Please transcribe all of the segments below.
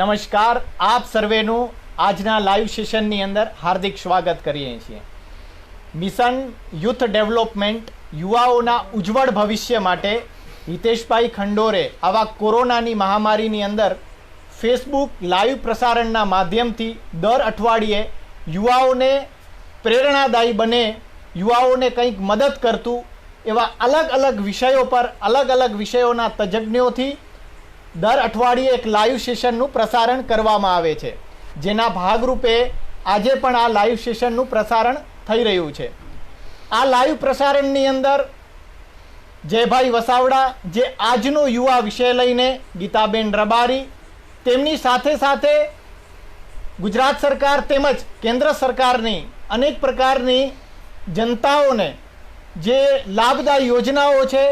નમસ્કાર, આપ સર્વેનું આજના લાઈવ સેશનની અંદર હાર્દિક સ્વાગત કરીએ છીએ. મિશન યુથ ડેવલપમેન્ટ યુવાઓના ઉજ્જવળ ભવિષ્ય માટે હિતેશભાઈ ખંડોરે આવા કોરોનાની મહામારીની અંદર ફેસબુક લાઈવ પ્રસારણના માધ્યમથી દર અઠવાડિયે યુવાઓને પ્રેરણાદાયી બને, યુવાઓને કંઈક મદદ કરતું એવા અલગ અલગ વિષયો પર અલગ અલગ વિષયોના તજજ્ઞોથી દર અઠવાડિયે એક લાઈવ સેશનનું પ્રસારણ કરવામાં આવે છે, જેના ભાગરૂપે આજે પણ આ લાઈવ સેશનનું પ્રસારણ થઈ રહ્યું છે. આ લાઈવ પ્રસારણની અંદર જયભાઈ વસાવડા, જે આજનો યુવા વિષય લઈને, ગીતાબેન રબારી, તેમની સાથે સાથે ગુજરાત સરકાર તેમજ કેન્દ્ર સરકારની અનેક પ્રકારની જનતાઓને જે લાભદાયી યોજનાઓ છે,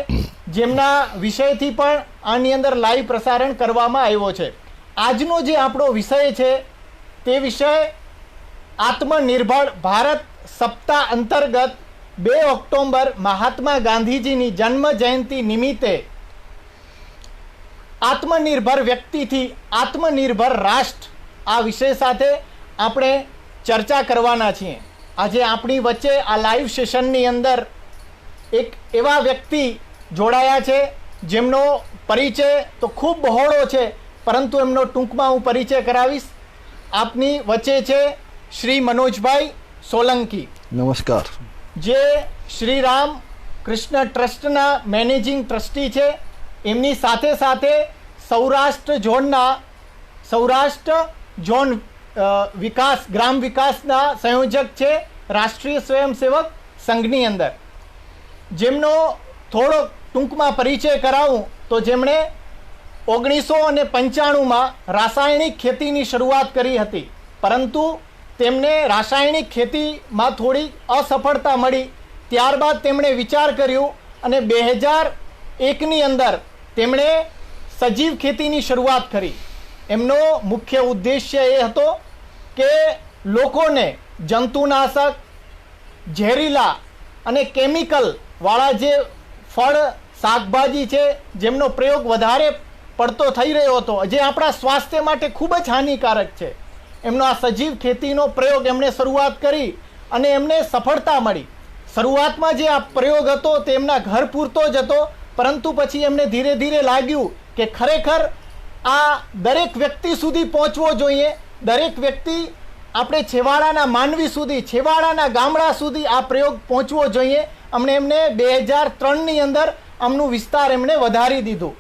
જેમના વિષયથી પણ આની અંદર લાઈવ પ્રસારણ કરવામાં આવ્યો છે. આજનો જે આપણો વિષય છે તે વિષય આત્મનિર્ભર ભારત સપ્તાહ અંતર્ગત 2 ઓક્ટોબર મહાત્મા ગાંધીજીની જન્મ જયંતિ નિમિત્તે આત્મનિર્ભર વ્યક્તિથી આત્મનિર્ભર રાષ્ટ્ર આ વિષય સાથે આપણે ચર્ચા કરવાના છીએ. આજે આપણી વચ્ચે આ લાઈવ સેશનની અંદર એક એવા વ્યક્તિ જોડાયા છે જેમનો પરિચય તો ખૂબ બહોળો છે, પરંતુ એમનો ટૂંકમાં હું પરિચય કરાવીશ. આપની વચ્ચે છે શ્રી મનોજભાઈ સોલંકી. નમસ્કાર. જે શ્રી રામ કૃષ્ણ ટ્રસ્ટના મેનેજિંગ ટ્રસ્ટી છે. એમની સાથે સાથે સૌરાષ્ટ્ર ઝોન વિકાસ ગ્રામ વિકાસના સંયોજક છે રાષ્ટ્રીય સ્વયંસેવક સંઘની અંદર. જેમનો થોડો ટૂંકમાં પરિચય કરાવું તો જેમણે 1995માં રાસાયણિક ખેતીની શરૂઆત કરી હતી, પરંતુ તેમને રાસાયણિક ખેતીમાં થોડી અસફળતા મળી. ત્યારબાદ તેમણે વિચાર કર્યું અને 2001ની અંદર તેમણે સજીવ ખેતીની શરૂઆત કરી. એમનો મુખ્ય ઉદ્દેશ્ય એ હતો કે લોકોને જંતુનાશક, ઝેરીલા અને કેમિકલવાળા જે ફળ શાકભાજી છે જેમનો પ્રયોગ વધારે પડતો થઈ રહ્યો હતો, જે આપણા સ્વાસ્થ્ય માટે ખૂબ જ હાનિકારક છે, એમનો આ સજીવ ખેતીનો પ્રયોગ એમણે શરૂઆત કરી અને એમને સફળતા મળી. શરૂઆતમાં જે આ પ્રયોગ હતો તે એમના ઘર પૂરતો જ હતો, પરંતુ પછી એમને ધીરે ધીરે લાગ્યું કે ખરેખર આ દરેક વ્યક્તિ સુધી પહોંચવો જોઈએ. દરેક વ્યક્તિ, આપણે છેવાડાના માનવી સુધી, છેવાડાના ગામડા સુધી આ પ્રયોગ પહોંચવો જોઈએ. એમને 2003ની અંદર આમનું વિસ્તાર એમણે વધારી દીધું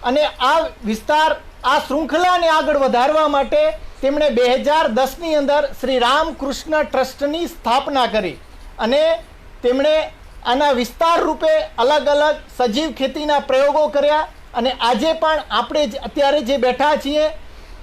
અને આ વિસ્તાર, આ શૃંખલાને આગળ વધારવા માટે તેમણે 2010ની અંદર શ્રી રામકૃષ્ણ ટ્રસ્ટની સ્થાપના કરી અને તેમણે આના વિસ્તાર રૂપે અલગ અલગ સજીવ ખેતીના પ્રયોગો કર્યા. અને આજે પણ આપણે અત્યારે જે બેઠા છીએ,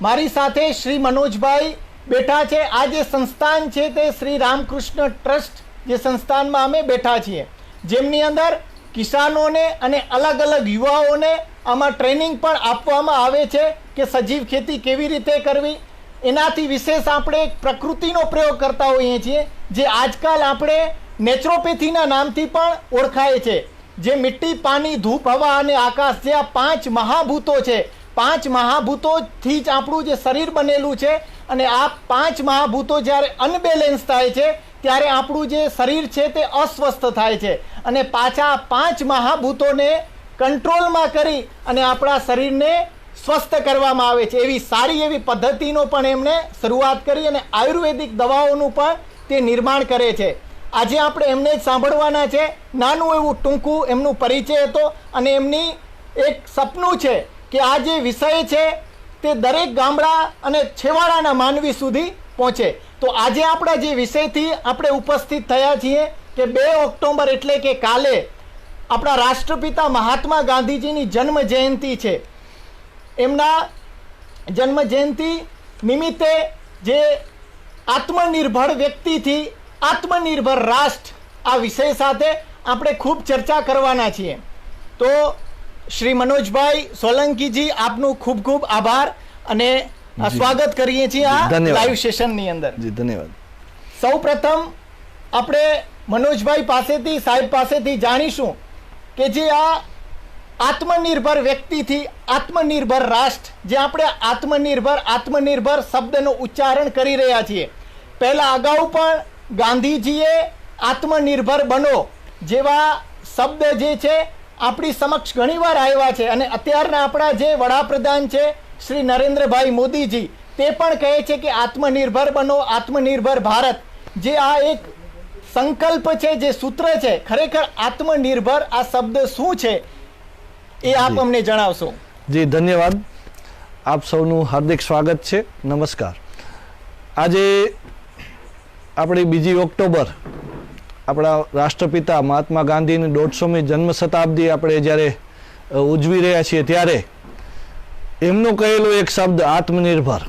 મારી સાથે શ્રી મનોજભાઈ બેઠા છે. આ જે સંસ્થાન છે તે શ્રી રામકૃષ્ણ ટ્રસ્ટ જે સંસ્થાનમાં અમે બેઠા છીએ, જેમની અંદર કિસાનોને અને અલગ અલગ યુવાઓને આમાં ટ્રેનિંગ પણ આપવામાં આવે છે કે સજીવ ખેતી કેવી રીતે કરવી. એનાથી વિશેષ આપણે એક પ્રકૃતિનો પ્રયોગ કરતા હોઈએ છીએ, જે આજકાલ આપણે નેચરોપેથીના નામથી પણ ઓળખાય છે. જે મિટ્ટી, પાણી, ધૂપ, હવા અને આકાશ, જે આ 5 મહાભૂતો છે, 5 મહાભૂતોથી જ આપણું જે શરીર બનેલું છે. અને આ 5 મહાભૂતો જ્યારે અનબેલેન્સ થાય છે ત્યારે આપણું જે શરીર છે તે અસ્વસ્થ થાય છે, અને પાછા 5 મહાભૂતોને કંટ્રોલમાં કરી અને આપણા શરીરને સ્વસ્થ કરવામાં આવે છે. એવી સારી એવી પદ્ધતિનો પણ એમણે શરૂઆત કરી અને આયુર્વેદિક દવાઓનું પણ તે નિર્માણ કરે છે. આજે આપણે એમને જ સાંભળવાના છે. નાનું એવું ટૂંકું એમનું પરિચય હતો અને એમની એક સપનું છે કે આ જે વિષય છે તે દરેક ગામડા અને છેવાડાના માનવી સુધી પહોંચે. તો આજે આપણા જે વિષયથી આપણે ઉપસ્થિત થયા છીએ કે 2 ઓક્ટોબર એટલે કે કાલે આપણા રાષ્ટ્રપિતા મહાત્મા ગાંધીજીની જન્મ જયંતિ છે. એમના જન્મ જયંતિ નિમિત્તે જે આત્મનિર્ભર વ્યક્તિથી આત્મનિર્ભર રાષ્ટ્ર આ વિષય સાથે આપણે ખૂબ ચર્ચા કરવાના છીએ. તો શ્રી મનોજભાઈ સોલંકીજી, આપનું ખૂબ ખૂબ આભાર અને સ્વાગત કરીએ છીએ આ લાઈવ સેશનની અંદર. જી ધન્યવાદ. સૌપ્રથમ આપણે મનોજભાઈ પાસેથી, સાહેબ પાસેથી જાણીશું કે જે આ આત્મનિર્ભર વ્યક્તિથી આત્મનિર્ભર રાષ્ટ્ર, જે આપણે આત્મનિર્ભર શબ્દનું ઉચ્ચારણ કરી રહ્યા છીએ, પહેલા અગાઉ પણ ગાંધીજીએ આત્મનિર્ભર બનો જેવા શબ્દ જે છે આપણી સમક્ષ ઘણીવાર આવ્યા છે, અને અત્યારના આપણા જે વડાપ્રધાન છે શ્રી નરેન્દ્રભાઈ મોદીજી, તે પણ કહે છે કે આત્મનિર્ભર બનો, આત્મનિર્ભર ભારત. જે આ એક સંકલ્પ છે, જે સૂત્ર છે, ખરેખર આત્મનિર્ભર આ શબ્દ શું છે એ આપ અમને જણાવશો. જી ધન્યવાદ. આપ સૌનું હાર્દિક સ્વાગત છે. નમસ્કાર. આજે આપણી 2 ઓક્ટોબર આપણા રાષ્ટ્રપિતા મહાત્મા ગાંધીની 150મી જન્મ શતાબ્દી આપણે જ્યારે ઉજવી રહ્યા છીએ, ત્યારે એમનો કહેલો એક શબ્દ આત્મનિર્ભર,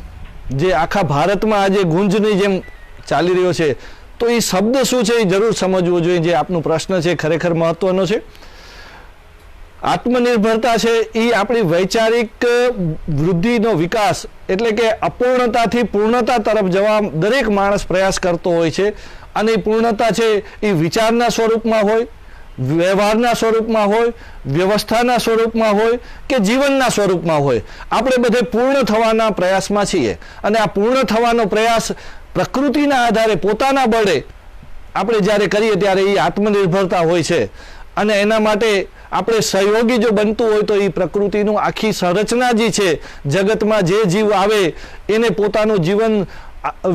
જે આખા ભારતમાં આજે ગુંજની જેમ ચાલી રહ્યો છે, તો એ શબ્દ શું છે એ જરૂર સમજવો જોઈએ. જે આપનો પ્રશ્ન છે ખરેખર મહત્વનો છે. આત્મનિર્ભરતા છે એ આપણી વૈચારિક વૃદ્ધિનો વિકાસ, એટલે કે અપૂર્ણતાથી પૂર્ણતા તરફ જવા દરેક માણસ પ્રયાસ કરતો હોય છે. અને એ પૂર્ણતા છે એ વિચારના સ્વરૂપમાં હોય, વ્યવહારના સ્વરૂપમાં હોય, વ્યવસ્થાના સ્વરૂપમાં હોય કે જીવનના સ્વરૂપમાં હોય. આપણે બધે પૂર્ણ થવાના પ્રયાસમાં છીએ, અને આ પૂર્ણ થવાનો પ્રયાસ પ્રકૃતિના આધારે પોતાના બળે આપણે જ્યારે કરીએ ત્યારે એ આત્મનિર્ભરતા હોય છે. અને એના માટે આપણે સહયોગી જો બનતું હોય તો એ પ્રકૃતિનું આખી સંરચના જે છે, જગતમાં જે જીવ આવે એને પોતાનું જીવન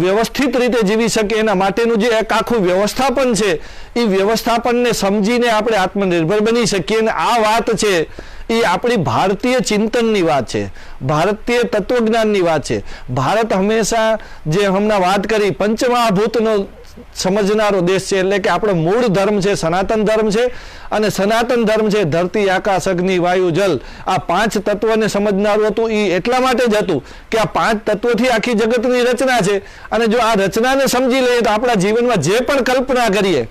વ્યવસ્થિત રીતે જીવી શકે એના માટેનું જે એક આખું વ્યવસ્થાપન છે, એ વ્યવસ્થાપનને સમજીને આપણે આત્મનિર્ભર બની શકીએ. અને આ વાત છે એ આપણી ભારતીય ચિંતનની વાત છે, ભારતીય તત્વજ્ઞાનની વાત છે. ભારત હંમેશા, જે હમણાં વાત કરી, પંચમહાભૂતનો સમજનારો દેશ છે. એટલે કે આપણો મૂળ ધર્મ છે સનાતન ધર્મ છે, અને સનાતન ધર્મ છે ધરતી, આકાશ, અગ્નિ, વાયુ, જલ, આ 5 તત્વને સમજનારું હતું. એ એટલા માટે જ હતું કે આ 5 તત્વોથી આખી જગતની રચના છે, અને જો આ રચનાને સમજી લઈએ તો આપણા જીવનમાં જે પણ કલ્પના કરીએ,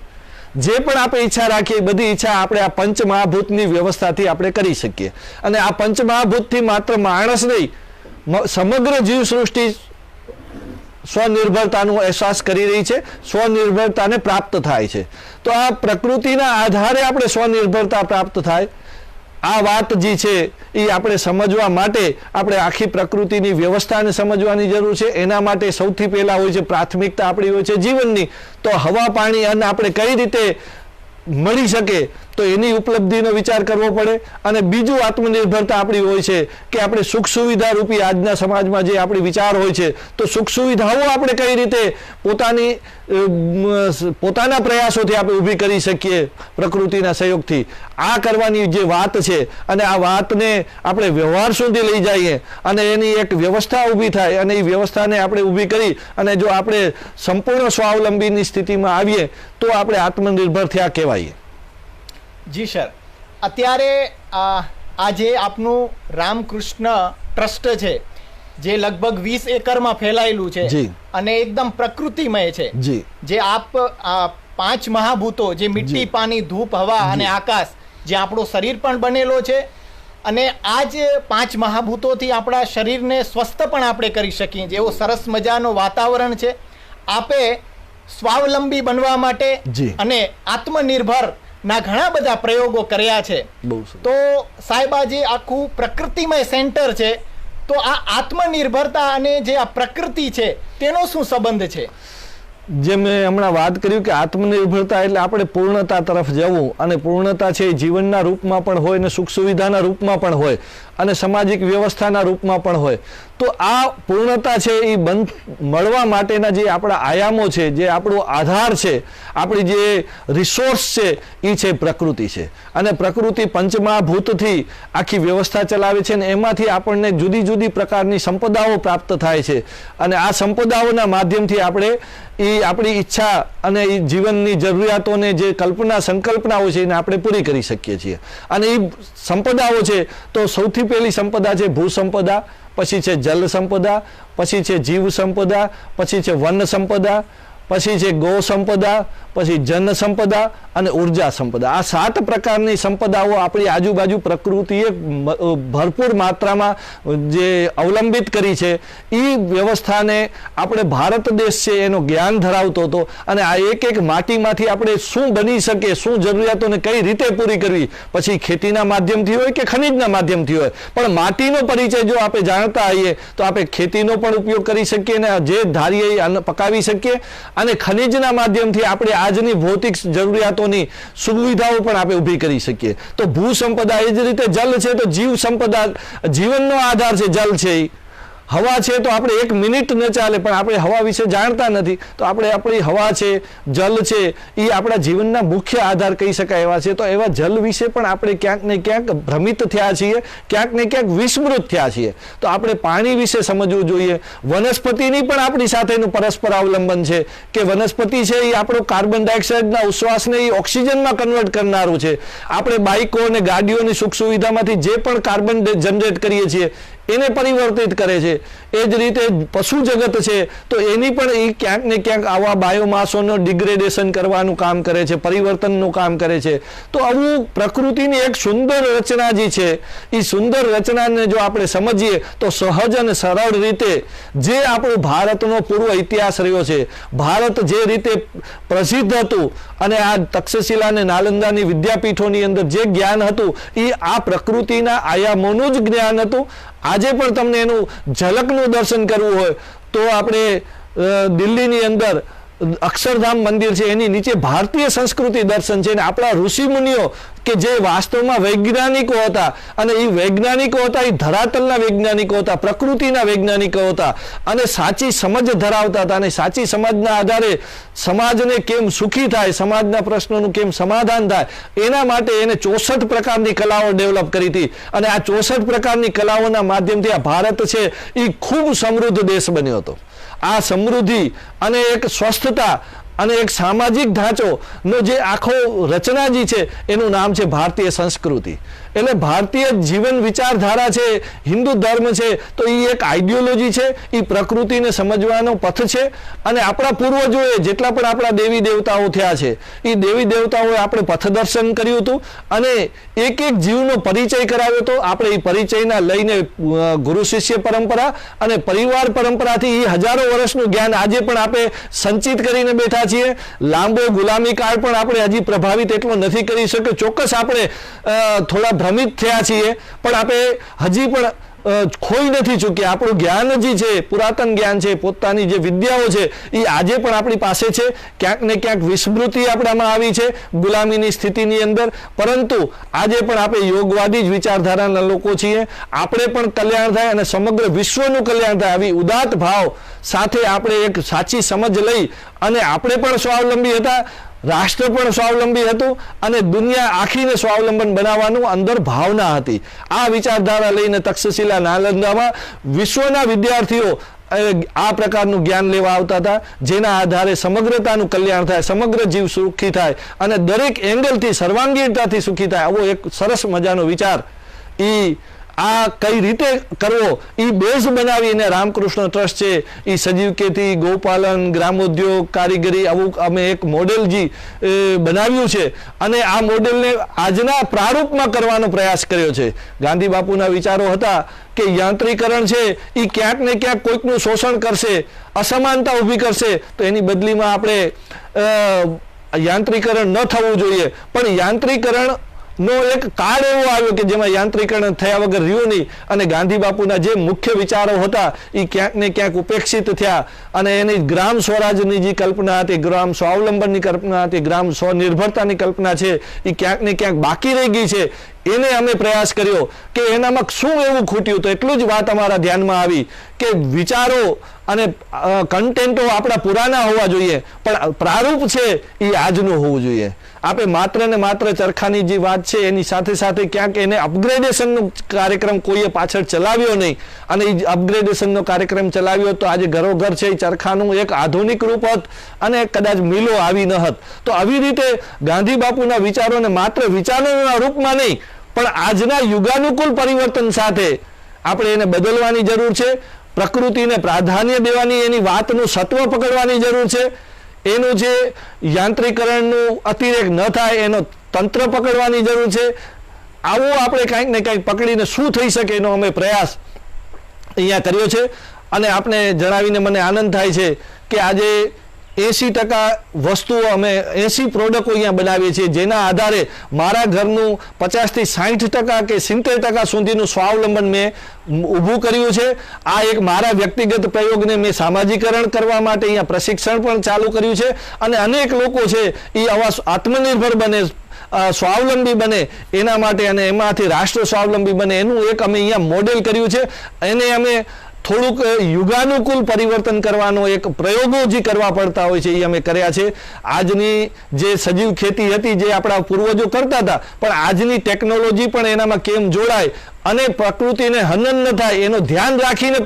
જે પણ આપણે ઈચ્છા રાખીએ, બધી ઈચ્છા આપણે આ પંચમહાભૂતની વ્યવસ્થાથી આપણે કરી શકીએ. અને આ પંચમહાભૂતથી માત્ર માણસ નહીં, સમગ્ર જીવસૃષ્ટિ સ્વનિર્ભરતાનો અહેસાસ કરી રહી છે, સ્વનિર્ભરતાને પ્રાપ્ત થાય છે. તો આ પ્રકૃતિના આધારે આપણે સ્વનિર્ભરતા પ્રાપ્ત થાય, આ વાત જે છે એ આપણે સમજવા માટે આપણે આખી પ્રકૃતિની વ્યવસ્થાને સમજવાની જરૂર છે. એના માટે સૌથી પહેલા હોય છે પ્રાથમિકતા આપણી હોય છે જીવનની. તો હવા, પાણી, અન્ન આપણે કઈ રીતે મળી શકે તો એની ઉપલબ્ધિનો વિચાર કરવો પડે. અને બીજું આત્મનિર્ભરતા આપણી હોય છે કે આપણે સુખ સુવિધા રૂપી આજના સમાજમાં જે આપણી વિચાર હોય છે, તો સુખ સુવિધાઓ આપણે કઈ રીતે પોતાના પ્રયાસોથી આપણે ઊભી કરી શકીએ પ્રકૃતિના સહયોગથી. આ કરવાની જે વાત છે, અને આ વાતને આપણે વ્યવહાર સુધી લઈ જઈએ અને એની એક વ્યવસ્થા ઊભી થાય, અને એ વ્યવસ્થાને આપણે ઊભી કરી અને જો આપણે સંપૂર્ણ સ્વાવલંબીની સ્થિતિમાં આવીએ તો આપણે આત્મનિર્ભર થયા કહેવાય. જી સર, અત્યારે આજે આપનું રામકૃષ્ણ ટ્રસ્ટ છે, જે લગભગ 20 એકરમાં ફેલાયેલું છે અને એકદમ પ્રકૃતિમય છે. જે આપ 5 મહાભૂતો, જે મિટ્ટી, પાણી, ધૂપ, હવા અને આકાશ, જે આપણો શરીર પણ બનેલો છે, અને આ જ 5 મહાભૂતોથી આપણા શરીરને સ્વસ્થ પણ આપણે કરી શકીએ. જેવો સરસ મજાનો વાતાવરણ છે. આપે સ્વાવલંબી બનવા માટે અને આત્મનિર્ભર ના ઘણા બધા પ્રયોગો કર્યા છે. તો સાહેબ, આ જે આખું પ્રકૃતિમય સેન્ટર છે, તો આ આત્મનિર્ભરતા અને જે આ પ્રકૃતિ છે તેનો શું સંબંધ છે? જે મેં હમણાં વાત કર્યું કે આત્મનિર્ભરતા એટલે આપણે પૂર્ણતા તરફ જવું, અને પૂર્ણતા છે એ જીવનના રૂપમાં પણ હોય, ને સુખ સુવિધાના રૂપમાં પણ હોય, અને સામાજિક વ્યવસ્થાના રૂપમાં પણ હોય. તો આ પૂર્ણતા છે એ મળવા માટેના જે આપણા આયામો છે, જે આપણો આધાર છે, આપણી જે રિસોર્સ છે એ છે પ્રકૃતિ છે. અને પ્રકૃતિ પંચમહાભૂતથી આખી વ્યવસ્થા ચલાવે છે, અને એમાંથી આપણને જુદી જુદી પ્રકારની સંપદાઓ પ્રાપ્ત થાય છે. અને આ સંપદાઓના માધ્યમથી આપણે આપણી ઈચ્છા અને એ જીવનની જરૂરિયાતોને જે સંકલ્પનાઓ છે એને આપણે પૂરી કરી શકીએ છીએ. અને એ સંપદાઓ છે, તો સૌથી પહેલી સંપદા છે ભૂ સંપદા, પછી છે જલ સંપદા, પછી છે જીવ સંપદા, પછી છે વન સંપદા, પછી છે ગૌ સંપદા, પછી જન સંપદા અને ઉર્જા સંપદા, આ 7 પ્રકારની સંપદાઓ આપણી આજુબાજુ પ્રકૃતિએ ભરપૂર માત્રામાં જે અવલંબિત કરી છે. એ વ્યવસ્થાને આપણે ભારત દેશ છે એનો જ્ઞાન ધરાવતો હતો, અને આ એક માટીમાંથી આપણે શું બની શકે, શું જરૂરિયાતોને કઈ રીતે પૂરી કરવી, પછી ખેતીના માધ્યમથી હોય કે ખનિજના માધ્યમથી હોય, પણ માટીનો પરિચય જો આપણે જાણતા હોઈએ તો આપણે ખેતીનો પણ ઉપયોગ કરી શકીએ ને જે ધારીએ અન્ન પકાવી શકીએ, અને ખનિજના માધ્યમથી આપણે આજની ભૌતિક જરૂરિયાતોની સુવિધાઓ પણ આપણે ઊભી કરી શકીએ. તો ભૂ સંપદા, એ જ રીતે જલ છે તો જીવ સંપદા, જીવનનો આધાર છે જલ છે. હવા છે તો આપણે 1 મિનિટ ન ચાલે, પણ આપણે હવા વિશે જાણતા નથી, તો આપણે આપણી હવા છે, જલ છે, એ આપણા જીવનના મુખ્ય આધાર કહી શકાય એવા છે. તો એવા જલ વિશે પણ આપણે ક્યાંક ને ક્યાંક ભ્રમિત થયા છીએ, ક્યાંક ને ક્યાંક વિસ્મૃત થયા છીએ. તો આપણે પાણી વિશે સમજવું જોઈએ. વનસ્પતિની પણ આપણી સાથેનું પરસ્પર અવલંબન છે કે વનસ્પતિ છે એ આપણો કાર્બન ડાયોક્સાઇડના ઉશ્વાસને એ ઓક્સિજનમાં કન્વર્ટ કરનારું છે. આપણે બાઇકો અને ગાડીઓની સુખ સુવિધામાંથી જે પણ કાર્બન જનરેટ કરીએ છીએ એને પરિવર્તિત કરે છે. એ જ રીતે પશુ જગત છે તો એની પણ એ ક્યાંક ને ક્યાંક આવા બાયોમાસોનો ડિગ્રેડેશન કરવાનું કામ કરે છે, પરિવર્તનનું કામ કરે છે. તો આવું પ્રકૃતિની એક સુંદર રચના જે છે, એ સુંદર રચનાને જો આપણે સમજીએ તો સહજ અને સરળ રીતે જે આપણું ભારતનો પૂર્વ ઇતિહાસ રહ્યો છે, ભારત જે રીતે પ્રસિદ્ધ હતું, અને આ તક્ષશિલા અને નાલંદાની વિદ્યાપીઠોની અંદર જે જ્ઞાન હતું એ આ પ્રકૃતિના આયામોનું જ જ્ઞાન હતું. આજે પણ તમને એનું ઝલકનું દર્શન કરવું હોય તો આપણે દિલ્હીની અંદર અક્ષરધામ મંદિર છે, એની નીચે ભારતીય સંસ્કૃતિ દર્શન છે, અને આપણા ઋષિ મુનિઓ કે જે વાસ્તવમાં વૈજ્ઞાનિકો હતા, અને એ વૈજ્ઞાનિકો હતા એ ધરાતલના વૈજ્ઞાનિકો હતા, પ્રકૃતિના વૈજ્ઞાનિકો હતા, અને સાચી સમજ ધરાવતા હતા, અને સાચી સમજના આધારે સમાજને કેમ સુખી થાય, સમાજના પ્રશ્નોનું કેમ સમાધાન થાય, એના માટે એને 64 પ્રકારની કલાઓ ડેવલપ કરી હતી. અને આ 64 પ્રકારની કલાઓના માધ્યમથી આ ભારત છે એ ખૂબ સમૃદ્ધ દેશ બન્યો હતો. આ સમૃદ્ધિ અને એક સ્વસ્થતા અને એક સામાજિક ઢાંચોનો જે આખો રચના જે છે એનું નામ છે ભારતીય સંસ્કૃતિ. એટલે ભારતીય જીવન વિચારધારા છે, હિન્દુ ધર્મ છે, તો એ એક આઈડિયોલોજી છે, એ પ્રકૃતિને સમજવાનો પથ છે. અને આપણા પૂર્વજોએ જેટલા પણ આપણા દેવી દેવતાઓ થયા છે, એ દેવી દેવતાઓએ આપણે પથદર્શન કર્યું હતું, અને એક એક જીવનો પરિચય કરાવ્યો હતો. આપણે એ પરિચયના લઈને ગુરુ શિષ્ય પરંપરા અને પરિવાર પરંપરાથી એ હજારો વર્ષનું જ્ઞાન આજે પણ આપણે સંચિત કરીને બેઠા છીએ. લાંબો ગુલામી કાળ પણ આપણે હજી પ્રભાવિત એટલો નથી કરી શક્યો. ચોક્કસ આપણે થોડા ભ્રમિત થયા છીએ, પણ આપણે હજી પણ ખોઈ નથી ચૂક્યા. આપણું જ્ઞાન જે છે, પુરાતન જ્ઞાન છે, પોતાની જે વિદ્યાઓ છે, એ આજે પણ આપણી પાસે છે. ક્યાંક ને ક્યાંક વિસ્મૃતિ આપણામાં આવી છે ગુલામીની સ્થિતિની અંદર, પરંતુ આજે પણ આપણે યોગવાદી જ વિચારધારાના લોકો છીએ. આપણે પણ કલ્યાણ થાય અને સમગ્ર વિશ્વનું કલ્યાણ થાય, આવી ઉદાત્ત ભાવ સાથે આપણે એક સાચી સમજ લઈ અને આપણે પણ સ્વાવલંબી હતા, રાષ્ટ્ર પણ સ્વાવલંબી હતું, અને દુનિયા આખીને સ્વાવલંબન બનાવવાનું અંદર ભાવના હતી. આ વિચારધારા લઈને તક્ષશિલા નાલંદામાં વિશ્વના વિદ્યાર્થીઓ આ પ્રકારનું જ્ઞાન લેવા આવતા હતા, જેના આધારે સમગ્રતાનું કલ્યાણ થાય, સમગ્ર જીવ સુખી થાય, અને દરેક એંગલથી સર્વાંગીણતાથી સુખી થાય. આવો એક સરસ મજાનો વિચાર આ કઈ રીતે કરવો એ બેઝ બનાવીને રામકૃષ્ણ ટ્રસ્ટ છે એ સજીવ ખેતી, ગૌપાલન, ગ્રામોદ્યોગ, કારીગરી આવું અમે એક મોડેલ બનાવ્યું છે, અને આ મોડેલને આજના પ્રારૂપમાં કરવાનો પ્રયાસ કર્યો છે. ગાંધી બાપુના વિચારો હતા કે યાંત્રીકરણ છે એ ક્યાંક ને ક્યાંક કોઈકનું શોષણ કરશે, અસમાનતા ઊભી કરશે, તો એની બદલીમાં આપણે યાંત્રીકરણ ન થવું જોઈએ. પણ યાંત્રીકરણ નો એક કાળ એવો આવ્યો કે જેમાં યાંત્રીકરણ થયા વગર રહ્યું નહીં, અને ગાંધી બાપુના જે મુખ્ય વિચારો હતા એ ક્યાંક ને ક્યાંક ઉપેક્ષિત થયા, અને એની ગ્રામ સ્વરાજની જે કલ્પના હતી, ગ્રામ સ્વાવલંબનની કલ્પના હતી, ગ્રામ સ્વનિર્ભરતાની કલ્પના છે એ ક્યાંક ને ક્યાંક બાકી રહી ગઈ છે. એને અમે પ્રયાસ કર્યો કે એનામાં શું એવું ખૂટ્યું, તો એટલું જ વાત અમારા ધ્યાનમાં આવી કે વિચારો અને કન્ટેન્ટો આપણા પુરાના હોવા જોઈએ, પણ પ્રારૂપ છે એ આજનું હોવું જોઈએ. આપણે માત્ર ને માત્ર ચરખાની જે વાત છે એની સાથે સાથે ક્યાંક એને અપગ્રેડેશનનો કાર્યક્રમ કોઈએ પાછળ ચલાવ્યો નહીં, અને એ અપગ્રેડેશનનો કાર્યક્રમ ચલાવ્યો તો આજે ઘરોઘર છે એ ચરખાનું એક આધુનિક રૂપ હતું, અને કદાચ મિલો આવી ન હોત. તો આવી રીતે ગાંધી બાપુના વિચારોને માત્ર વિચારોના રૂપમાં નહીં, પણ આજના યુગાનુકૂળ પરિવર્તન સાથે આપણે એને બદલવાની જરૂર છે. પ્રકૃતિને પ્રાધાન્ય દેવાની, એની વાતનું સત્વ પકડવાની જરૂર છે. એનું જે યાંત્રિકરણનું અતિરેક ન થાય એનો તંત્ર પકડવાની જરૂર છે. આવો આપણે કંઈક ને કંઈક પકડીને શું થઈ શકે એનો અમે પ્રયાસ અહીંયા કર્યો છે. અને આપને જણાવીને મને આનંદ થાય છે કે આજે 80% વસ્તુઓ અમે 80 પ્રોડક્ટો અહીંયા બનાવીએ છીએ, જેના આધારે મારા ઘરનું 50 થી 60% કે 70% સુધીનું સ્વાવલંબન મેં ઊભું કર્યું છે. આ એક મારા વ્યક્તિગત પ્રયોગને મેં સામાજિકરણ કરવા માટે અહીંયા પ્રશિક્ષણ પણ ચાલુ કર્યું છે. અને અનેક લોકો છે એ આવા આત્મનિર્ભર બને, સ્વાવલંબી બને એના માટે, અને એમાંથી રાષ્ટ્ર સ્વાવલંબી બને એનું એક અમે અહીંયા મોડેલ કર્યું છે. એને અમે થોડુંક યુગાનુકૂળ પરિવર્તન કરવાનો એક પ્રયોગો જે કરવા પડતા હોય છે એ અમે કર્યા છે. આજની જે સજીવ ખેતી હતી જે આપણા પૂર્વજો કરતા હતા, પણ આજની ટેકનોલોજી પણ એનામાં કેમ જોડાય અને પ્રકૃતિને હનન ન થાય એનું ધ્યાન રાખીને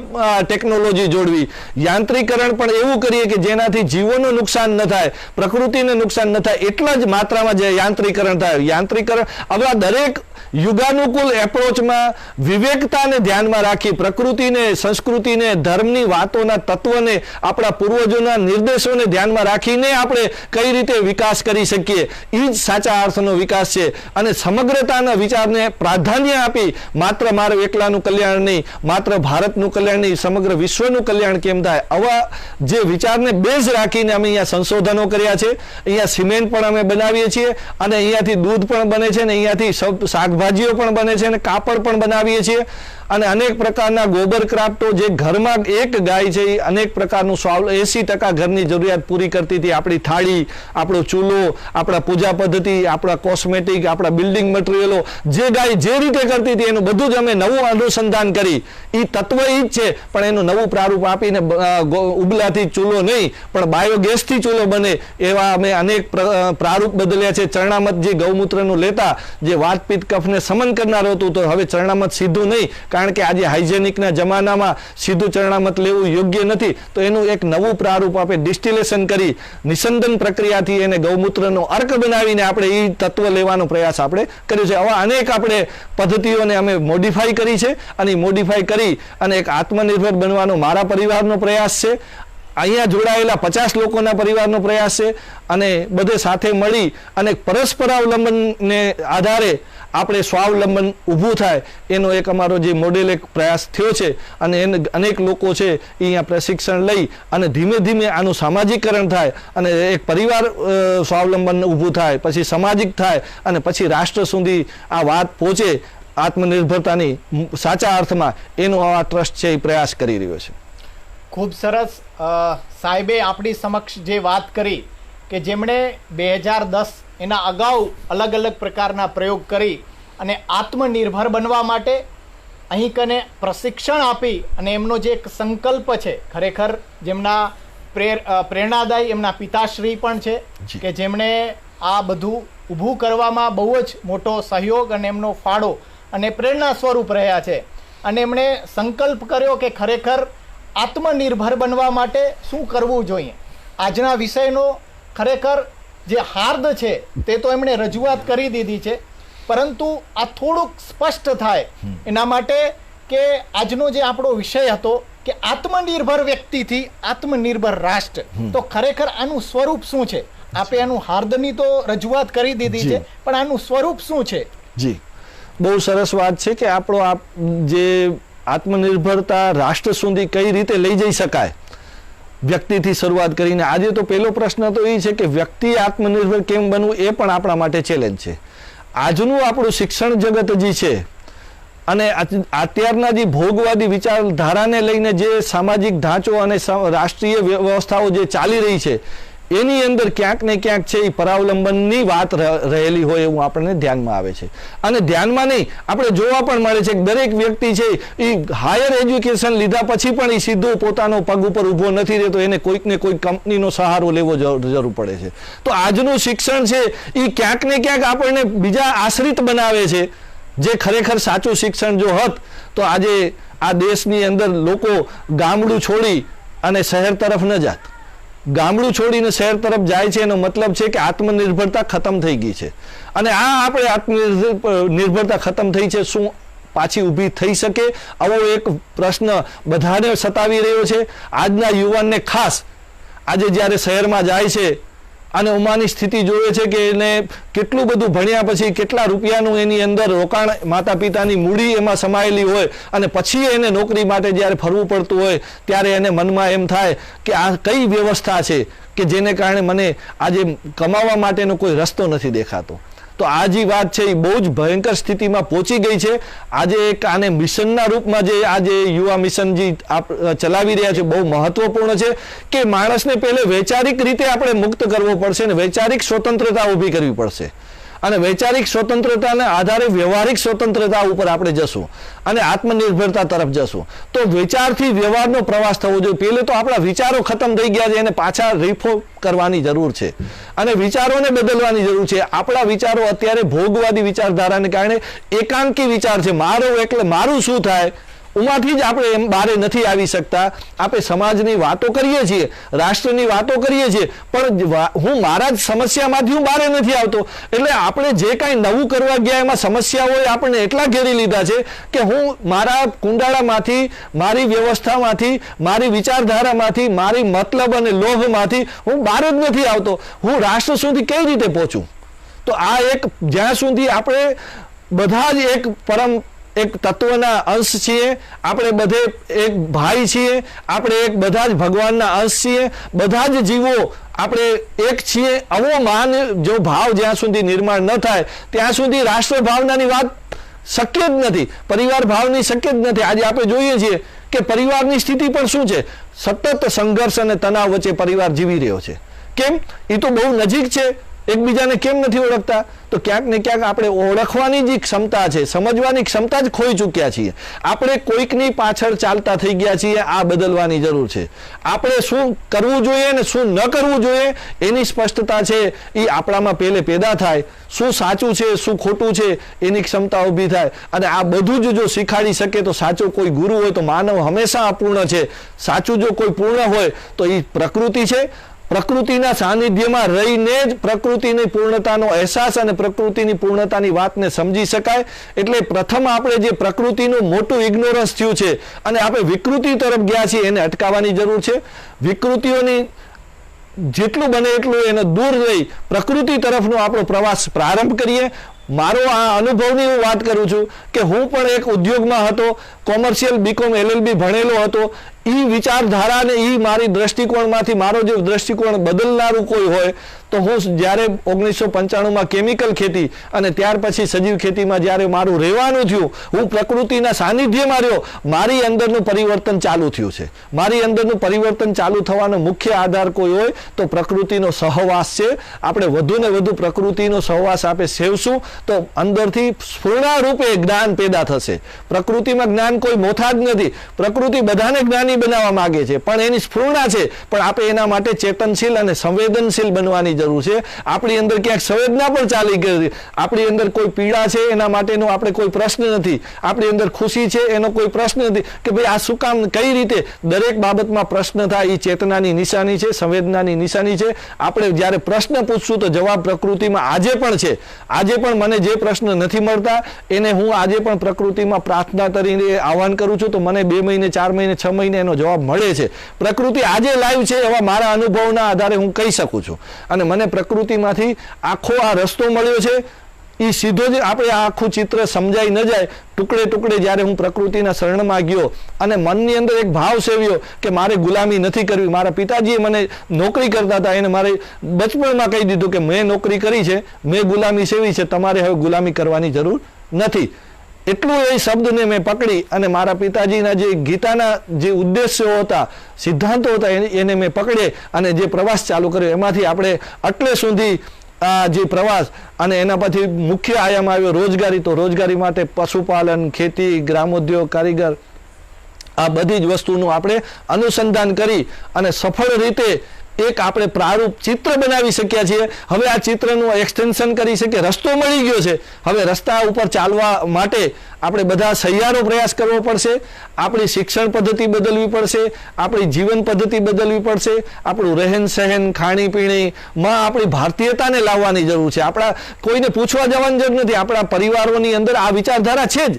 ટેકનોલોજી જોડવી. યાંત્રિકરણ પણ એવું કરીએ કે જેનાથી જીવોનું નુકસાન ન થાય, પ્રકૃતિને નુકસાન ન થાય, એટલા જ માત્રામાં જે યાંત્રિકરણ થાય. યાંત્રિકરણ આવા દરેક યુગાનુકૂળ એપ્રોચમાં વિવેકતાને ધ્યાનમાં રાખી, પ્રકૃતિને, સંસ્કૃતિને, ધર્મની વાતોના તત્વને, આપણા પૂર્વજોના નિર્દેશોને ધ્યાનમાં રાખીને આપણે કઈ રીતે વિકાસ કરી શકીએ, એ જ સાચા અર્થનો વિકાસ છે. અને સમગ્રતાના વિચારને પ્રાધાન્ય આપી માત્ર મારું એકલાનું કલ્યાણ નહીં, માત્ર ભારતનું કલ્યાણ નહીં, સમગ્ર વિશ્વનું કલ્યાણ કેમ થાય, આવા જે વિચારને બેઝ રાખીને અમે અહીંયા સંશોધનો કર્યા છે. અહીંયા સિમેન્ટ પણ અમે બનાવીએ છીએ, અને અહીંયાથી દૂધ પણ બને છે, અને અહીંયાથી શાકભાજીઓ પણ બને છે, અને કાપડ પણ બનાવીએ છીએ. અને અનેક પ્રકારના ગોબર ક્રાફ્ટો જે ઘરમાં એક ગાય છે એ અનેક પ્રકારનું 80% ઘરની જરૂરિયાત પૂરી કરતી હતી. આપણી થાળી, આપણો ચૂલો, આપણા પૂજા પદ્ધતિ, આપણા કોસ્મેટિક, આપણા બિલ્ડિંગ મટીરિયલો, જે ગાય જે રીતે કરતી હતી એનું બધું જ અમે નવું અનુસંધાન કરી. એ તત્વ એ જ છે, પણ એનું નવું પ્રારૂપ આપીને ઉબલાથી ચૂલો નહીં પણ બાયોગેસથી ચૂલો બને એવા અમે અનેક પ્રારૂપ બદલ્યા છે. ચરણામત જે ગૌમૂત્રનું લેતા જે વાતપિત્ત કફને સમન કરનાર હતું, તો હવે ચરણામત સીધું નહીં, કારણ કે આજે હાઇજેનિકના જમાનામાં સીધું ચરણામત લેવું યોગ્ય નથી. તો એનું એક નવું પ્રારૂપ આપણે ડિસ્ટિલેશન કરી નિસંદન પ્રક્રિયાથી એને ગૌમૂત્રનો અર્ક બનાવીને આપણે એ તત્વ લેવાનો પ્રયાસ આપણે કર્યો છે. આવા અનેક આપણે પદ્ધતિઓને અમે મોડિફાઈ કરી છે, અને મોડિફાઈ કરી અને એક આત્મનિર્ભર બનવાનો મારા પરિવારનો પ્રયાસ છે. અહીંયા જોડાયેલા 50 લોકોના પરિવારનો પ્રયાસ છે. અને બધે સાથે મળી અને પરસ્પરાવલંબનને આધારે આપણે સ્વાવલંબન ઊભું થાય એનો એક અમારો જે મોડેલ એક પ્રયાસ થયો છે. અને એને અનેક લોકો છે એ અહીંયા પ્રશિક્ષણ લઈ અને ધીમે ધીમે આનું સામાજિકરણ થાય, અને એક પરિવાર સ્વાવલંબન ઊભું થાય, પછી સામાજિક થાય, અને પછી રાષ્ટ્ર સુધી આ વાત પહોંચે આત્મનિર્ભરતાની સાચા અર્થમાં, એનો આ ટ્રસ્ટ છે એ પ્રયાસ કરી રહ્યો છે. ખૂબ સરસ. સાહેબે આપણી સમક્ષ જે વાત કરી કે જેમણે 2010 એના અગાઉ અલગ અલગ પ્રકારના પ્રયોગ કરી અને આત્મનિર્ભર બનવા માટે અહીં કને પ્રશિક્ષણ આપી, અને એમનો જે એક સંકલ્પ છે ખરેખર જેમના પ્રેરણાદાયી એમના પિતાશ્રી પણ છે કે જેમણે આ બધું ઊભું કરવામાં બહુ જ મોટો સહયોગ અને એમનો ફાળો અને પ્રેરણા સ્વરૂપ રહ્યા છે. અને એમણે સંકલ્પ કર્યો કે ખરેખર આત્મનિર્ભર બનવા માટે શું કરવું જોઈએ. આજના વિષયનો ખરેખર જે હાર્દ છે તે તો એમણે રજૂઆત કરી દીધી છે, પરંતુ આ થોડુંક સ્પષ્ટ થાય એના માટે કે આજનો જે આપણો વિષય હતો કે આત્મનિર્ભર વ્યક્તિથી આત્મનિર્ભર રાષ્ટ્ર, તો ખરેખર આનું સ્વરૂપ શું છે? આપણે આનું હાર્દની તો રજૂઆત કરી દીધી છે, પણ આનું સ્વરૂપ શું છે? જી, બહુ સરસ વાત છે કે આપણો જે આત્મનિર્ભરતા રાષ્ટ્ર સુધી કઈ રીતે લઈ જઈ શકાય, વ્યક્તિથી શરૂઆત કરીને. આજે તો પહેલો પ્રશ્ન તો એ છે કે વ્યક્તિ આત્મનિર્ભર કેમ બનવું, એ પણ આપણા માટે ચેલેન્જ છે. આજનું આપણું શિક્ષણ જગત જે છે અને અત્યારના જે ભોગવાદી વિચારધારાને લઈને જે સામાજિક ઢાંચો અને રાષ્ટ્રીય વ્યવસ્થાઓ જે ચાલી રહી છે, એની અંદર ક્યાંક ને ક્યાંક છે એ પરાવલંબનની વાત રહેલી હોય એવું આપણને ધ્યાનમાં આવે છે. અને ધ્યાનમાં નહીં, આપણે જોવા પણ મળે છે કે દરેક વ્યક્તિ છે એ હાયર એજ્યુકેશન લીધા પછી પણ એ સીધો પોતાનો પગ ઉપર ઊભો નથી રહેતો, એને કોઈક ને કોઈક કંપનીનો સહારો લેવો જરૂર પડે છે. તો આજનું શિક્ષણ છે એ ક્યાંક ને ક્યાંક આપણને બીજા આશ્રિત બનાવે છે. જે ખરેખર સાચું શિક્ષણ જો હોત તો આજે આ દેશની અંદર લોકો ગામડું છોડી અને શહેર તરફ ન જાત. ગામડું છોડીને શહેર તરફ જાય છે એનો મતલબ છે કે આત્મનિર્ભરતા ખતમ થઈ ગઈ છે. અને આ આપણે આત્મનિર્ભરતા ખતમ થઈ છે, શું પાછી ઊભી થઈ શકે? આવો એક પ્રશ્ન બધાને સતાવી રહ્યો છે. આજના યુવાનને ખાસ આજે જ્યારે શહેરમાં જાય છે અને ઉમાની સ્થિતિ જોવે છે કે એને કેટલું બધું ભણ્યા પછી કેટલા રૂપિયાનું એની અંદર રોકાણ માતા પિતાની મૂડી એમાં સમાયેલી હોય અને પછી એને નોકરી માટે જ્યારે ફરવું પડતું હોય ત્યારે એને મનમાં એમ થાય કે આ કઈ વ્યવસ્થા છે કે જેને કારણે મને આજે કમાવા માટેનો કોઈ રસ્તો નથી દેખાતો. તો આ જે વાત છે એ બહુ જ ભયંકર સ્થિતિમાં પહોંચી ગઈ છે. આજે એક આને મિશનના રૂપમાં જે આજે યુવા મિશન જે ચલાવી રહ્યા છે બહુ મહત્વપૂર્ણ છે કે માણસને પહેલે વૈચારિક રીતે આપણે મુક્ત કરવો પડશે અને વૈચારિક સ્વતંત્રતા ઊભી કરવી પડશે અને વૈચારિક સ્વતંત્રતાના આધારે વ્યવહારિક સ્વતંત્રતા ઉપર આપણે જશું અને આત્મનિર્ભરતા તરફ જશું. તો વિચારથી વ્યવહારનો પ્રવાસ થવો જોઈએ. પહેલે તો આપણા વિચારો ખતમ થઈ ગયા છે, એને પાછા રિફોર્મ કરવાની જરૂર છે અને વિચારોને બદલવાની જરૂર છે. આપણા વિચારો અત્યારે ભોગવાદી વિચારધારાને કારણે એકાંકી વિચાર છે. મારો એટલે મારું શું થાય ઉમાંથી જ આપણે એમ બહાર નથી આવી શકતા. આપણે સમાજની વાતો કરીએ છીએ, રાષ્ટ્રની વાતો કરીએ છીએ, પણ હું મારા જ સમસ્યામાંથી હું બહાર નથી આવતો. એટલે આપણે જે કાંઈ નવું કરવા ગયા એમાં સમસ્યાઓએ આપણને એટલા ઘેરી લીધા છે કે હું મારા કુંડાળામાંથી, મારી વ્યવસ્થામાંથી, મારી વિચારધારામાંથી, મારી મતલબ અને લોભમાંથી હું બહાર જ નથી આવતો. હું રાષ્ટ્ર સુધી કઈ રીતે પહોંચું? તો આ એક જ્યાં સુધી આપણે બધા જ એક તત્વના અંશ છીએ, આપણે બધે એક ભાઈ છીએ, આપણે એક બધા જ ભગવાનના અંશ છીએ, બધા જ જીવો આપણે એક છીએ. આવો માન જો ભાવ જ્યાં સુધી નિર્માણ ન થાય ત્યાં સુધી રાષ્ટ્ર ભાવનાની વાત શક્ય જ નથી, પરિવાર ભાવની શક્ય જ નથી. આજે આપણે જોઈએ છીએ કે પરિવારની સ્થિતિ પણ શું છે? સતત સંઘર્ષ અને તણાવ વચ્ચે પરિવાર જીવી રહ્યો છે. કેમ? એ તો બહુ નજીક છે, એકબીજાને કેમ નથી ઓળખતા? તો ક્યાંક ને ક્યાંક આપણે ઓળખવાની જે ક્ષમતા છે, સમજવાની ક્ષમતા જ ખોઈ ચૂક્યા છીએ. આપણે કોઈકની પાછળ ચાલતા થઈ ગયા છીએ. આ બદલવાની જરૂર છે. આપણે શું કરવું જોઈએ ને શું ન કરવું જોઈએ એની સ્પષ્ટતા છે એ આપણામાં પહેલે પેદા થાય. શું સાચું છે શું ખોટું છે એની ક્ષમતા ઊભી થાય અને આ બધું જ જો શીખાડી શકે તો સાચો કોઈ ગુરુ હોય તો માનવ હંમેશા અપૂર્ણ છે. સાચું જો કોઈ પૂર્ણ હોય તો એ પ્રકૃતિ છે. પ્રકૃતિના સાનિધ્યમાં રહીને જ પ્રકૃતિની પૂર્ણતાનો અહેસાસ અને પ્રકૃતિની પૂર્ણતાની વાતને સમજી શકાય. એટલે પ્રથમ આપણે જે પ્રકૃતિનું મોટું ઇગ્નોરન્સ થયું છે અને આપણે વિકૃતિ તરફ ગયા છીએ એને અટકાવવાની જરૂર છે. વિકૃતિઓની જેટલું બને એટલું એને દૂર રહી પ્રકૃતિ તરફનો આપણો પ્રવાસ પ્રારંભ કરીએ. મારો આ અનુભવની હું વાત કરું છું કે હું પણ એક ઉદ્યોગમાં હતો, કોમર્શિયલ BCom LLB ભણેલો હતો. એ વિચારધારા ને એ મારી દ્રષ્ટિકોણમાંથી મારો જે દ્રષ્ટિકોણ બદલનારું કોઈ હોય તો હું જ્યારે 1995માં કેમિકલ ખેતી અને ત્યાર પછી સજીવ ખેતીમાં જ્યારે મારું રહેવાનું થયું, હું પ્રકૃતિના સાનિધ્યમાં રહ્યો, મારી અંદરનું પરિવર્તન ચાલુ થયું છે. મારી અંદરનું પરિવર્તન ચાલુ થવાનો મુખ્ય આધાર કોઈ હોય તો પ્રકૃતિનો સહવાસ છે. આપણે વધુ ને વધુ પ્રકૃતિનો સહવાસ આપણે સેવશું તો અંદરથી સ્ફૂર્ણા રૂપે જ્ઞાન પેદા થશે. પ્રકૃતિમાં જ્ઞાન કોઈ મોથા જ નથી. પ્રકૃતિ બધાને જ્ઞાની બનાવવા માંગે છે પણ એની સ્ફૂર્ણા છે. પણ આપણે એના માટે ચેતનશીલ અને સંવેદનશીલ બનવાની જરૂર છે. આપણી અંદર ક્યાંક સંવેદના પણ ચાલી ગઈ. આપણી અંદર કોઈ પીડા છે એના માટેનો આપણે કોઈ પ્રશ્ન નથી. આપણી અંદર ખુશી છે એનો કોઈ પ્રશ્ન નથી કે ભાઈ આ શું કામ, કઈ રીતે. દરેક બાબતમાં પ્રશ્ન થાય એ ચેતનાની નિશાની છે, સંવેદનાની નિશાની છે. આપણે જ્યારે પ્રશ્ન પૂછશું તો જવાબ પ્રકૃતિમાં આજે પણ છે. આજે પણ મને જે પ્રશ્ન નથી મળતા એને હું આજે પણ પ્રકૃતિમાં પ્રાર્થના કરીને આહ્વાન કરું છું તો મને 2 મહિને 4 મહિને 6 મહિને એનો જવાબ મળે છે. પ્રકૃતિ આજે લાઈવ છે એવા મારા અનુભવના આધારે હું કહી શકું છું અને મને પ્રકૃતિમાંથી આખો આ રસ્તો મળ્યો છે. એ સીધો જ આપણે આ આખું ચિત્ર સમજાઈ ન જાય ટુકડે ટુકડે જ્યારે હું પ્રકૃતિના શરણમાં ગયો અને મનની અંદર એક ભાવ સેવ્યો કે મારે ગુલામી નથી કરવી. મારા પિતાજીએ મને નોકરી કરતા હતા, એને મારે બચપણમાં કહી દીધું કે મેં નોકરી કરી છે, મેં ગુલામી સેવી છે, તમારે હવે ગુલામી કરવાની જરૂર નથી. એટલું એ શબ્દને મેં પકડી અને મારા પિતાજીના જે ગીતાના જે ઉદ્દેશ્યો હતા, સિદ્ધાંતો હતા એને મેં પકડે અને જે પ્રવાસ ચાલુ કર્યો એમાંથી આપણે એટલે સુધી આ જે પ્રવાસ અને એના પછી મુખ્ય આયામ આવ્યો રોજગારી. તો રોજગારી માટે પશુપાલન, ખેતી, ગ્રામોદ્યોગ, કારીગર આ બધી જ વસ્તુનું આપણે અનુસંધાન કરી અને સફળ રીતે એક આપણે પ્રારૂપ ચિત્ર બનાવી શક્યા છીએ. હવે આ ચિત્રનું એક્સટેન્શન કરી શકીએ. રસ્તો મળી ગયો છે. હવે રસ્તા ઉપર ચાલવા માટે આપણે બધા સહિયારો પ્રયાસ કરવો પડશે. આપણી શિક્ષણ પદ્ધતિ બદલવી પડશે, આપણી જીવન પદ્ધતિ બદલવી પડશે, આપણું રહેન સહેન, ખાણીપીણીમાં આપણી ભારતીયતાને લાવવાની જરૂર છે. આપણા કોઈને પૂછવા જવાની જરૂર નથી. આપણા પરિવારોની અંદર આ વિચારધારા છે જ.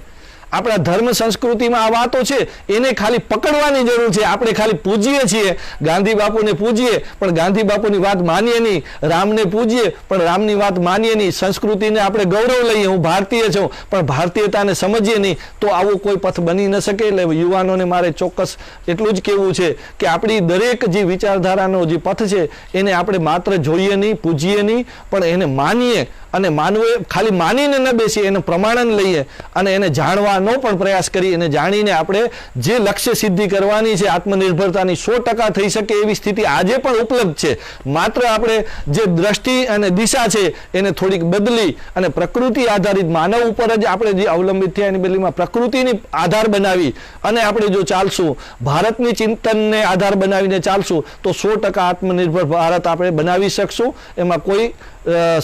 આપણા ધર્મ સંસ્કૃતિમાં આ વાતો છે એને ખાલી પકડવાની જરૂર છે. આપણે ખાલી પૂજીએ છીએ, ગાંધી બાપુને પૂજીએ પણ ગાંધી બાપુની વાત માનીએ નહીં, રામને પૂજીએ પણ રામની વાત માનીએ નહીં, સંસ્કૃતિને આપણે ગૌરવ લઈએ, હું ભારતીય છું પણ ભારતીયતાને સમજીએ નહીં, તો આવો કોઈ પથ બની ન શકે. એટલે યુવાનોને મારે ચોક્કસ એટલું જ કહેવું છે કે આપણી દરેક જે વિચારધારાનો જે પથ છે એને આપણે માત્ર જોઈએ નહીં, પૂજીએ નહીં, પણ એને માનીએ અને માનવું ખાલી માનીને ન બેસીએ, એને પ્રમાણન લઈએ અને એને જાણવાનો પણ પ્રયાસ કરીએ. અને જાણીને આપણે જે લક્ષ્ય સિદ્ધિ કરવાની છે આત્મનિર્ભરતાની 100% થઈ શકે એવી સ્થિતિ આજે પણ ઉપલબ્ધ છે. માત્ર આપણે જે દ્રષ્ટિ અને દિશા છે એને થોડીક બદલી અને પ્રકૃતિ આધારિત માનવ ઉપર જ આપણે જે અવલંબિત થયા એની બદલીમાં પ્રકૃતિની આધાર બનાવી અને આપણે જો ચાલશું, ભારતની ચિંતનને આધાર બનાવીને ચાલશું તો 100% આત્મનિર્ભર ભારત આપણે બનાવી શકશું. એમાં કોઈ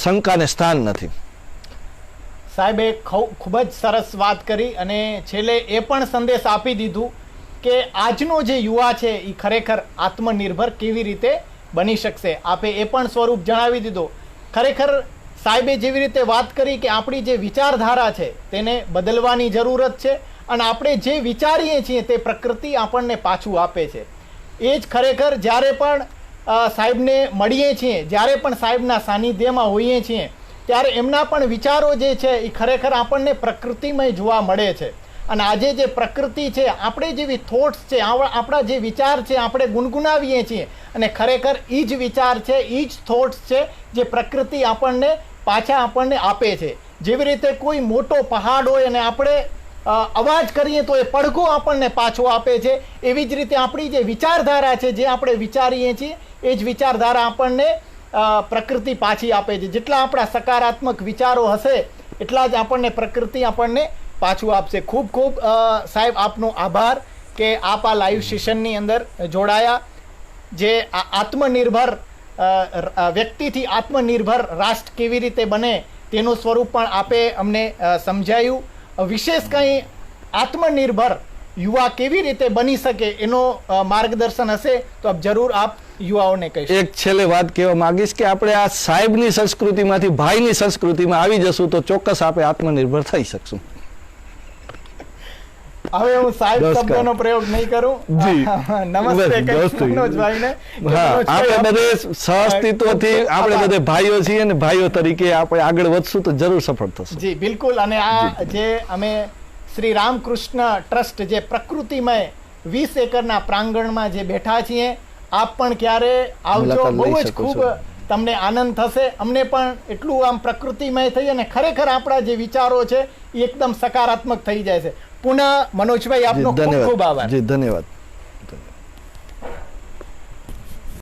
શંકાને સ્થાન નથી. સાહેબે ખૂબ જ સરસ વાત કરી અને છેલ્લે એ પણ સંદેશ આપી દીધું કે આજનો જે યુવા છે એ ખરેખર આત્મનિર્ભર કેવી રીતે બની શકશે. આપે એ પણ સ્વરૂપ જણાવી દીધું. ખરેખર સાહેબે જેવી રીતે વાત કરી કે આપણી જે વિચારધારા છે તેને બદલવાની જરૂરત છે અને આપણે જે વિચારીએ છીએ તે પ્રકૃતિ આપણને પાછું આપે છે. એ જ ખરેખર જ્યારે પણ સાહેબને મળીએ છીએ, જ્યારે પણ સાહેબના સાનિધ્યમાં હોઈએ છીએ ત્યારે એમના પણ વિચારો જે છે એ ખરેખર આપણને પ્રકૃતિમય જોવા મળે છે. અને આજે જે પ્રકૃતિ છે, આપણે જેવી થોટ્સ છે, આપણા જે વિચાર છે આપણે ગુનગુનાવીએ છીએ અને ખરેખર એ જ વિચાર છે, એ જ થોટ્સ છે જે પ્રકૃતિ આપણને આપે છે. જેવી રીતે કોઈ મોટો પહાડ હોય અને આપણે અવાજ કરીએ તો એ પડઘો આપણને પાછો આપે છે, એવી જ રીતે આપણી જે વિચારધારા છે, જે આપણે વિચારીએ છીએ એ જ વિચારધારા આપણને પ્રકૃતિ પાછી આપે છે. જેટલા આપણા સકારાત્મક વિચારો હશે એટલા જ આપણને પ્રકૃતિ આપણને પાછું આપશે. ખૂબ ખૂબ સાહેબ આપનો આભાર કે આપ આ લાઈવ સેશનની અંદર જોડાયા. જે આત્મનિર્ભર વ્યક્તિથી આત્મનિર્ભર રાષ્ટ્ર કેવી રીતે બને તેનું સ્વરૂપ પણ આપે અમને સમજાયું. વિશેષ કંઈ આત્મનિર્ભર યુવા કેવી રીતે બની શકે એનો માર્ગદર્શન હશે તો આપ જરૂર આપ યુવાઓને કહીશું. એક છેલ્લે વાત કહેવા માંગીશ કે આપણે આ સાહેબની સંસ્કૃતિમાંથી ભાઈની સંસ્કૃતિમાં આવી જશું તો ચોક્કસ આપણે આત્મનિર્ભર થઈ શકશું. હવે હું સાહેબ શબ્દનો પ્રયોગ નહીં કરું. નમસ્તે મનોજભાઈને. આપણે બધે સહઅસ્તિત્વથી આપણે બધે ભાઈઓ છીએ અને ભાઈઓ તરીકે આપણે આગળ વધશું તો જરૂર સફળ થશું. જી બિલકુલ. અને આ જે અમે શ્રી રામકૃષ્ણ ટ્રસ્ટ જે પ્રકૃતિમય 20 એકરના પ્રાંગણમાં જે બેઠા છીએ, આપ પણ ક્યારે આવજો. બહુ જ ખૂબ તમને આનંદ થશે. અમને પણ એટલું આમ પ્રકૃતિમય થઈ અને ખરેખર આપણા જે વિચારો છે એ એકદમ સકારાત્મક થઈ જાય છે. પુનઃ મનોજભાઈ આપનો ખૂબ ખૂબ આભાર. જી ધન્યવાદ.